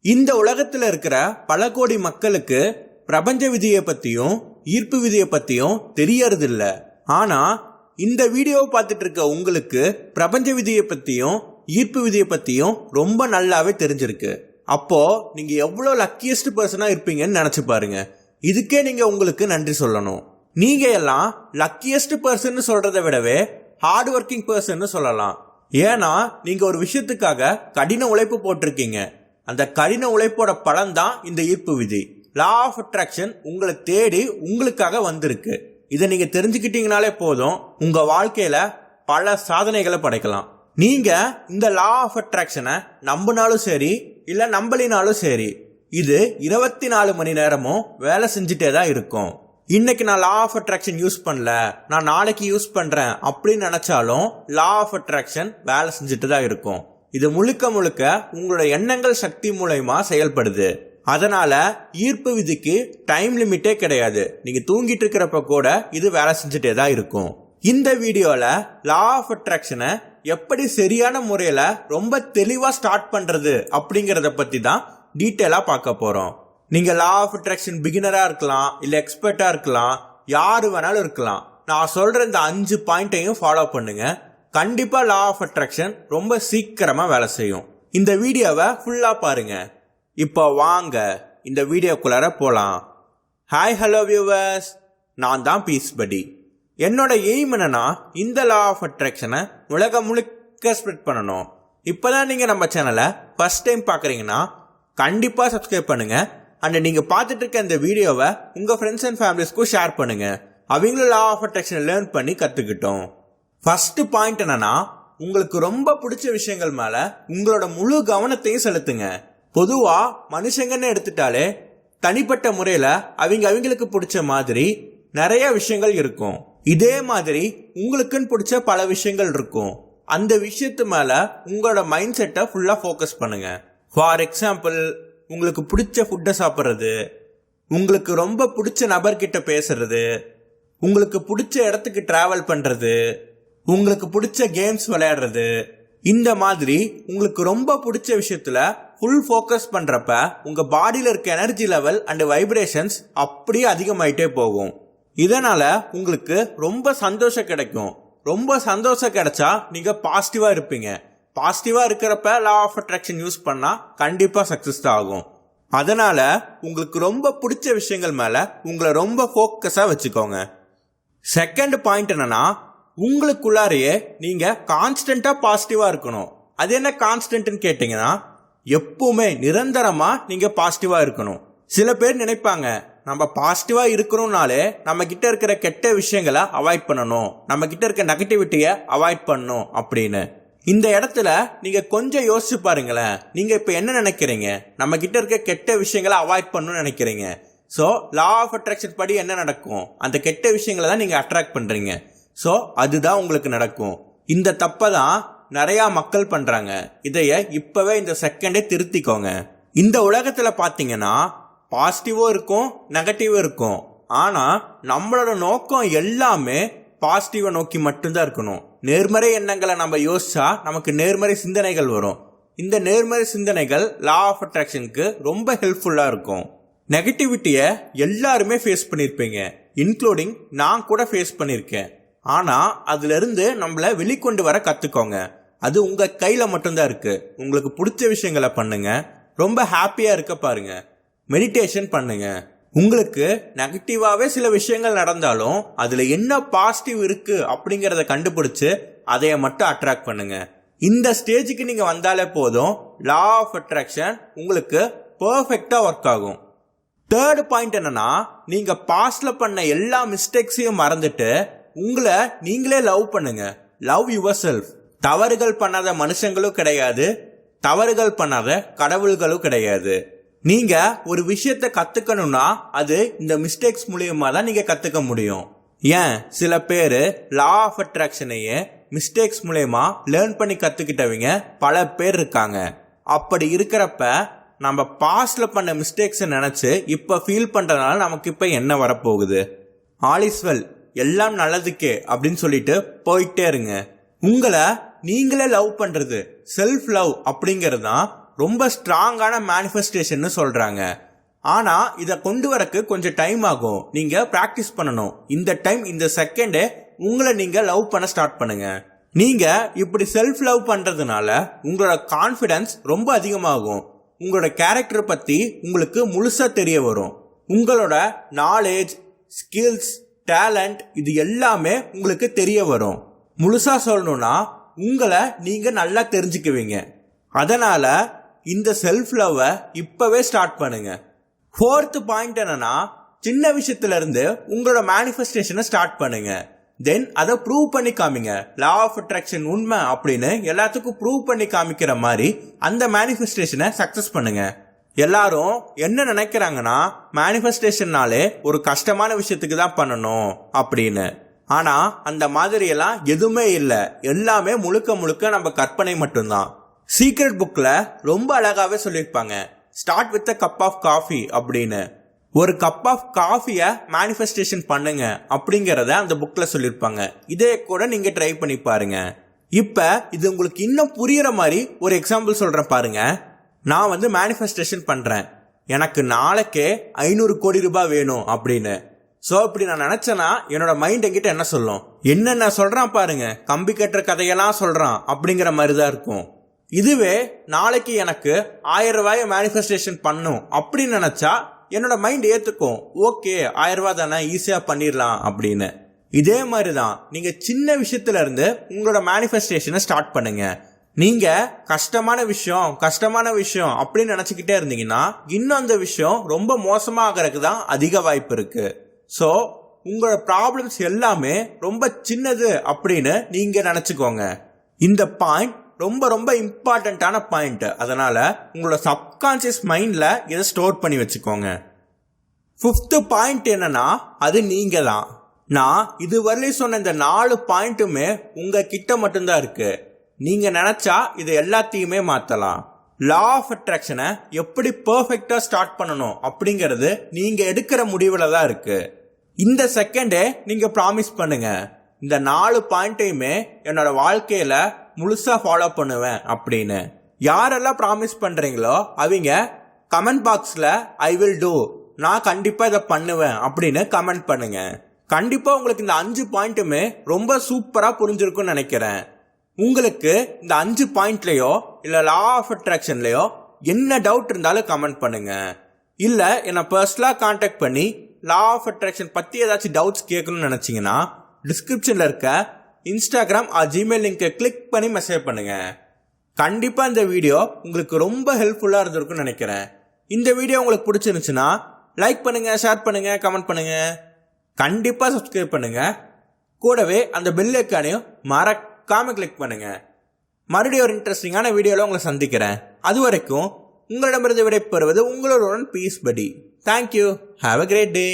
இந்த உலகத்துல இருக்கிற பல கோடி மக்களுக்கு பிரபஞ்ச விதியை பத்தியும் ஈர்ப்பு விதியை பத்தியும் தெரியறது இல்ல. ஆனா இந்த வீடியோவை பார்த்துட்டு இருக்க உங்களுக்கு பிரபஞ்ச விதியை பத்தியும் ஈர்ப்பு விதியை பத்தியும் ரொம்ப நல்லாவே தெரிஞ்சிருக்கு. அப்போ நீங்க எவ்வளவு லக்கியஸ்ட் பர்சனா இருப்பீங்கன்னு நினைச்சு பாருங்க. இதுக்கே நீங்க உங்களுக்கு நன்றி சொல்லணும். நீங்க எல்லாம் லக்கியஸ்ட் பர்சன் சொல்றதை விடவே ஹார்ட் ஒர்க்கிங் பர்சன் சொல்லலாம். ஏன்னா நீங்க ஒரு விஷயத்துக்காக கடின உழைப்பு போட்டிருக்கீங்க. அந்த கடின உழைப்போட பலன் தான் இந்த ஈர்ப்பு விதி. லா ஆஃப் அட்ராக்ஷன் உங்களை தேடி உங்களுக்காக வந்திருக்கு. இதை நீங்க தெரிஞ்சுக்கிட்டீங்கனாலே போதும், உங்க வாழ்க்கையில பல சாதனைகளை படைக்கலாம். நீங்க இந்த லா ஆஃப் அட்ராக்ஷனை நம்பினாலும் சரி இல்ல நம்பலினாலும் சரி, இது 24 மணி நேரமும் வேலை செஞ்சுட்டே தான் இருக்கும். இன்னைக்கு நான் லா ஆஃப் அட்ராக்ஷன் யூஸ் பண்ணல, நான் நாளைக்கு யூஸ் பண்றேன் அப்படின்னு நினைச்சாலும் லா ஆஃப் அட்ராக்ஷன் வேலை செஞ்சுட்டு தான் இருக்கும். இது முழுக்க முழுக்க உங்களோட எண்ணங்கள் சக்தி மூலமா செயல்படுது. அதனால ஈர்ப்பு விதிக்கு டைம் லிமிட்டே கிடையாது. நீங்க தூங்கிட்டு இருக்கிறப்ப கூட இது வேலை செஞ்சுட்டே தான் இருக்கும். இந்த வீடியோல லா ஆஃப் அட்ராக்ஷனை எப்படி சரியான முறையில ரொம்ப தெளிவா ஸ்டார்ட் பண்றது அப்படிங்கறத பத்தி தான் டீட்டெயிலா பார்க்க போறோம். நீங்க லா ஆஃப் அட்ராக்ஷன் பிகினரா இருக்கலாம், இல்ல எக்ஸ்பர்ட்டா இருக்கலாம், யாரு வேணாலும் இருக்கலாம். நான் சொல்ற இந்த 5 பாயிண்டையும் ஃபாலோ பண்ணுங்க. கண்டிப்பா லா ஆஃப் அட்ராக்ஷன் ரொம்ப சீக்கிரமா வேலை செய்யும். இந்த வீடியோவை ஃபுல்லா பாருங்க. இப்போ வாங்க இந்த வீடியோக்குள்ளார போலாம். ஹாய் ஹலோ வியூவர்ஸ், நான் தான் பீஸ்படி. என்னோட எய்ம் என்னன்னா இந்த லா ஆஃப் அட்ராக்ஷனை உலகம் முழுக்க ஸ்ப்ரெட் பண்ணணும். இப்போதான் நீங்க நம்ம சேனலை ஃபர்ஸ்ட் டைம் பார்க்குறீங்கன்னா கண்டிப்பா சப்ஸ்கிரைப் பண்ணுங்க. அண்ட் நீங்க பார்த்துட்டு இருக்க இந்த வீடியோவை உங்க ஃப்ரெண்ட்ஸ் அண்ட் ஃபேமிலிஸ்க்கும் ஷேர் பண்ணுங்க. அவங்களும் லா ஆஃப் அட்ராக்ஷனை லேர்ன் பண்ணி கத்துக்கிட்டோம். ஃபர்ஸ்ட் பாயிண்ட் என்னன்னா, உங்களுக்கு ரொம்ப பிடிச்ச விஷயங்கள் மேல உங்களோட முழு கவனத்தையும் செலுத்துங்க. பொதுவா மனுஷங்கன்னு எடுத்துட்டாலே தனிப்பட்ட முறையில அவங்களுக்கு பிடிச்ச மாதிரி நிறைய விஷயங்கள் இருக்கும். இதே மாதிரி உங்களுக்குன்னு பிடிச்ச பல விஷயங்கள் இருக்கும். அந்த விஷயத்து மேல உங்களோட மைண்ட் செட்டை ஃபுல்லா ஃபோக்கஸ் பண்ணுங்க. ஃபார் எக்ஸாம்பிள், உங்களுக்கு பிடிச்ச ஃபுட்டை சாப்பிட்றது, உங்களுக்கு ரொம்ப பிடிச்ச நபர்கிட்ட பேசுறது, உங்களுக்கு பிடிச்ச இடத்துக்கு டிராவல் பண்றது, உங்களுக்கு பிடிச்ச கேம்ஸ் விளையாடுறது, இந்த மாதிரி உங்களுக்கு ரொம்ப பிடிச்ச விஷயத்துல ஃபுல் ஃபோக்கஸ் பண்றப்ப உங்க பாடியில இருக்க எனர்ஜி லெவல் அண்ட் வைப்ரேஷன்ஸ் அப்படியே அதிகமாயிட்டே போகும். இதனால உங்களுக்கு ரொம்ப சந்தோஷம் கிடைக்கும். ரொம்ப சந்தோஷம் கிடைச்சா நீங்க பாசிட்டிவா இருப்பீங்க. பாசிட்டிவா இருக்கிறப்ப லா ஆஃப் அட்ராக்ஷன் யூஸ் பண்ணா கண்டிப்பா சக்சஸ் ஆகும். அதனால உங்களுக்கு ரொம்ப பிடிச்ச விஷயங்கள் மேல உங்களை ரொம்ப ஃபோக்கஸா வச்சுக்கோங்க. செகண்ட் பாயிண்ட் என்னன்னா, உங்களுக்குள்ளாரையே நீங்க கான்ஸ்டன்டா பாசிட்டிவா இருக்கணும். அது என்ன கான்ஸ்டன்ட்னு கேட்டீங்கன்னா, எப்பவுமே நிரந்தரமா நீங்க பாசிட்டிவா இருக்கணும். சில பேர் நினைப்பாங்க, நம்ம பாசிட்டிவா இருக்கணும்னாலே நம்ம கிட்ட இருக்கிற கெட்ட விஷயங்களை அவாய்ட் பண்ணணும், நம்ம கிட்ட இருக்க நெகட்டிவிட்டியை அவாய்ட் பண்ணணும் அப்படின்னு. இந்த இடத்துல நீங்க கொஞ்சம் யோசிச்சு பாருங்களேன். நீங்க இப்ப என்ன நினைக்கிறீங்க? நம்ம கிட்ட இருக்க கெட்ட விஷயங்களை அவாய்ட் பண்ணணும்னு நினைக்கிறீங்க. சோ லா ஆஃப் அட்ராக்ஷன் படி என்ன நடக்கும்? அந்த கெட்ட விஷயங்களை தான் நீங்க அட்ராக்ட் பண்றீங்க. சோ அதுதான் உங்களுக்கு நடக்கும். இந்த தப்பை தான் நிறைய மக்கள் பண்றாங்க. இதைய இப்பவே இந்த செகண்டே திருத்திக்கோங்க. இந்த உலகத்துல பாத்தீங்கன்னா பாசிட்டிவும் இருக்கும், நெகட்டிவும் இருக்கும். ஆனா நம்மளோட நோக்கம் எல்லாமே பாசிட்டிவை நோக்கி மட்டும்தான் இருக்கணும். நேர்மறை எண்ணங்களை நம்ம யோசிச்சா நமக்கு நேர்மறை சிந்தனைகள் வரும். இந்த நேர்மறை சிந்தனைகள் லா ஆஃப் அட்ராக்ஷனுக்கு ரொம்ப ஹெல்ப்ஃபுல்லா இருக்கும். நெகட்டிவிட்டியை எல்லாருமே ஃபேஸ் பண்ணிருப்பீங்க, இன்க்ளூடிங் நான் கூட ஃபேஸ் பண்ணிருக்கேன். ஆனா அதுல இருந்து நம்மள வெளிக்கொண்டு வர கத்துக்கோங்க. அது உங்க கையில மட்டும்தான் இருக்கு. உங்களுக்கு பிடிச்ச விஷயங்களை பண்ணுங்க. ரொம்ப ஹாப்பியா இருக்க பாருங்க. மெடிடேஷன் பண்ணுங்க. உங்களுக்கு நெகட்டிவாவே சில விஷயங்கள் நடந்தாலும் அதுல என்ன பாசிட்டிவ் இருக்கு அப்படிங்கறத கண்டுபிடிச்சு அதைய மட்டும் அட்ராக்ட் பண்ணுங்க. இந்த ஸ்டேஜுக்கு நீங்க வந்தாலே போதும், லா ஆஃப் அட்ராக்ஷன் உங்களுக்கு பெர்ஃபெக்ட்டா ஒர்க் ஆகும். தேர்ட் பாயிண்ட் என்னன்னா, நீங்க பாஸ்ட்ல பண்ண எல்லா மிஸ்டேக்ஸையும் மறந்துட்டு உங்களை நீங்களே லவ் பண்ணுங்க. Love your self. தவறுகள் பண்ணாத மனுஷங்களும் கிடையாது, தவறுகள் பண்ணாத கடவுள்களும் கிடையாது. நீங்க ஒரு விஷயத்த கத்துக்கணும்னா அது இந்த மிஸ்டேக்ஸ் மூலியமா தான் நீங்க கத்துக்க முடியும். ஏன் சில பேரு லா ஆஃப் அட்ராக்ஷனையே மிஸ்டேக்ஸ் மூலியமா லேர்ன் பண்ணி கத்துக்கிட்டவங்க பல பேர் இருக்காங்க. அப்படி இருக்கிறப்ப நம்ம பாஸ்ட்ல பண்ண மிஸ்டேக்ஸ் நினைச்சு இப்ப ஃபீல் பண்றதுனால நமக்கு இப்ப என்ன வரப்போகுது? ஆல் இஸ் வெல், எல்லாம் நல்லதுக்கே அப்படின்னு சொல்லிட்டு போயிட்டே இருங்க. உங்களை நீங்களே லவ் பண்றது, செல்ஃப் லவ் அப்படிங்கிறது தான் ரொம்ப ஸ்ட்ராங்கான மேனிஃபெஸ்டேஷன் சொல்றாங்க. ஆனா இதை கொண்டு வரக்கு கொஞ்சம் டைம் ஆகும். நீங்க பிராக்டிஸ் பண்ணணும். இந்த டைம் இந்த செகண்டே உங்களை நீங்க லவ் பண்ண ஸ்டார்ட் பண்ணுங்க. நீங்க இப்படி செல்ஃப் லவ் பண்றதுனால உங்களோட கான்ஃபிடன்ஸ் ரொம்ப அதிகமாகும். உங்களோட கேரக்டர் பத்தி உங்களுக்கு முழுசா தெரிய வரும். உங்களோட நாலேஜ், ஸ்கில்ஸ், டேலண்ட் இது எல்லாமே உங்களுக்கு தெரிய வரும். முழுசா சொல்லணும்னா உங்களை நீங்க நல்லா தெரிஞ்சுக்குவீங்க. அதனால இந்த செல்ஃப் லவ்வை இப்பவே ஸ்டார்ட் பண்ணுங்க. 4th பாயிண்ட் என்னன்னா, சின்ன விஷயத்துல இருந்து உங்களோட மேனிஃபெஸ்டேஷனை ஸ்டார்ட் பண்ணுங்க. தென் அதை ப்ரூவ் பண்ணி காமிங்க. லா ஆஃப் அட்ராக்ஷன் உண்மை அப்படின்னு எல்லாத்துக்கும் ப்ரூவ் பண்ணி காமிக்கிற மாதிரி அந்த மேனிஃபெஸ்டேஷனை சக்சஸ் பண்ணுங்க. எல்லாரும் என்ன நினைக்கிறாங்கன்னா, மேனிஃபெஸ்டேஷன்னாலே ஒரு கஷ்டமான விஷயத்துக்கு தான் பண்ணணும் அப்படின்னு. ஆனா அந்த மாதிரி எல்லாம் எதுவுமே இல்லை. எல்லாமே முழுக்க முழுக்க நம்ம கற்பனை மட்டும்தான். சீக்ரெட் புக்ல ரொம்ப அழகாவே சொல்லியிருப்பாங்க, start with a cup of coffee அப்படின்னு. ஒரு கப் ஆஃப் காஃபியை மேனிஃபெஸ்டேஷன் பண்ணுங்க அப்படிங்கிறத அந்த புக்ல சொல்லியிருப்பாங்க. இதே கூட நீங்க ட்ரை பண்ணி பாருங்க. இப்ப இது உங்களுக்கு இன்னும் புரியுற மாதிரி ஒரு எக்ஸாம்பிள் சொல்றேன் பாருங்க. நான் மேனிஃபெஸ்டேஷன் பண்றேன், எனக்கு நாளைக்கே 500 கோடி ரூபாய் வேணும் அப்படின்னு. ஸோ இப்படி நான் நினைச்சேன்னா என்னோட மைண்ட் என்கிட்ட என்ன சொல்லும், என்னென்ன சொல்றான் பாருங்க, கம்பி கட்டுற கதையெல்லாம் சொல்றான் அப்படிங்கிற மாதிரி தான் இருக்கும். இதுவே நாளைக்கு எனக்கு 1000 ரூபாயை மேனிஃபெஸ்டேஷன் பண்ணும் அப்படின்னு நினைச்சா என்னோட மைண்ட் ஏத்துக்கும், ஓகே 1000 ரூபாய் தானே, ஈஸியா பண்ணிடலாம் அப்படின்னு. இதே மாதிரிதான் நீங்க சின்ன விஷயத்துல இருந்து உங்களோட மேனிஃபெஸ்டேஷனை ஸ்டார்ட் பண்ணுங்க. நீங்க கஷ்டமான விஷயம் அப்படின்னு நினைச்சுக்கிட்டே இருந்தீங்கன்னா இன்னும் அந்த விஷயம் ரொம்ப மோசமா ஆகிறதுக்கு தான் அதிக வாய்ப்பு இருக்கு. ஸோ உங்களோட ப்ராப்ளம்ஸ் எல்லாமே ரொம்ப சின்னது அப்படின்னு நீங்க நினைச்சுக்கோங்க. இந்த பாயிண்ட் ரொம்ப ரொம்ப இம்பார்ட்டன்டான பாயிண்ட். அதனால உங்களோட சப்கான்சியஸ் மைண்ட்ல இதை ஸ்டோர் பண்ணி வச்சுக்கோங்க. 5th பாயிண்ட் என்னன்னா, அது நீங்க தான். நான் இதுவரையிலும் சொன்ன இந்த 4 பாயிண்ட்டுமே உங்க கிட்ட மட்டும்தான் இருக்கு. நீங்க நினைச்சா இது எல்லாத்தையுமே மாத்தலாம். லா ஆஃப் அட்ராக்ஷனை எப்படி பெர்ஃபெக்டா ஸ்டார்ட் பண்ணணும் அப்படிங்கிறது நீங்க எடுக்கிற முடிவுல தான் இருக்கு. இந்த செகண்டே நீங்க ப்ராமிஸ் பண்ணுங்க, இந்த 4 பாயிண்ட்டையுமே என்னோட வாழ்க்கையில முழுசா ஃபாலோ பண்ணுவேன் அப்படின்னு. யாரெல்லாம் ப்ராமிஸ் பண்றீங்களோ அவங்க கமெண்ட் பாக்ஸ்ல ஐ வில் டூ, நான் கண்டிப்பா இதை பண்ணுவேன் அப்படின்னு கமெண்ட் பண்ணுங்க. கண்டிப்பா உங்களுக்கு இந்த 5 பாயிண்ட்டுமே ரொம்ப சூப்பரா புரிஞ்சிருக்கும்னு நினைக்கிறேன். உங்களுக்கு இந்த 5 பாயிண்ட்லயோ இல்ல லா ஆஃப் அட்ராக்ஷன்லயோ என்ன டவுட் இருந்தாலும் கமெண்ட் பண்ணுங்க. இல்ல என்ன பர்சனலா கான்டாக்ட் பண்ணி லா ஆஃப் அட்ராக்ஷன் பத்தி ஏதாச்சும் டவுட்ஸ் கேட்கணும்னு நினைச்சீங்கன்னா டிஸ்கிரிப்ஷன்ல இருக்க இன்ஸ்டாகிராம் ஜிமெயில் லிங்கை கிளிக் பண்ணி மெசேஜ் பண்ணுங்க. கண்டிப்பா இந்த வீடியோ உங்களுக்கு ரொம்ப ஹெல்ப்ஃபுல்லா இருந்திருக்கும்னு நினைக்கிறேன். இந்த வீடியோ உங்களுக்கு பிடிச்சிருந்துச்சுன்னா லைக் பண்ணுங்க, ஷேர் பண்ணுங்க, கமெண்ட் பண்ணுங்க, கண்டிப்பா சப்ஸ்கிரைப் பண்ணுங்க. கூடவே அந்த பெல் ஐகானையும் மறக்காம கிளிக் பண்ணுங்க. மறுபடியும் ஒரு இன்ட்ரெஸ்டிங்கான வீடியோல உங்களை சந்திக்கிறேன். அது வரைக்கும் உங்களிடமிருந்து விடைபெறுவது உங்களுடன் பீஸ் படி. Thank you. Have a great day.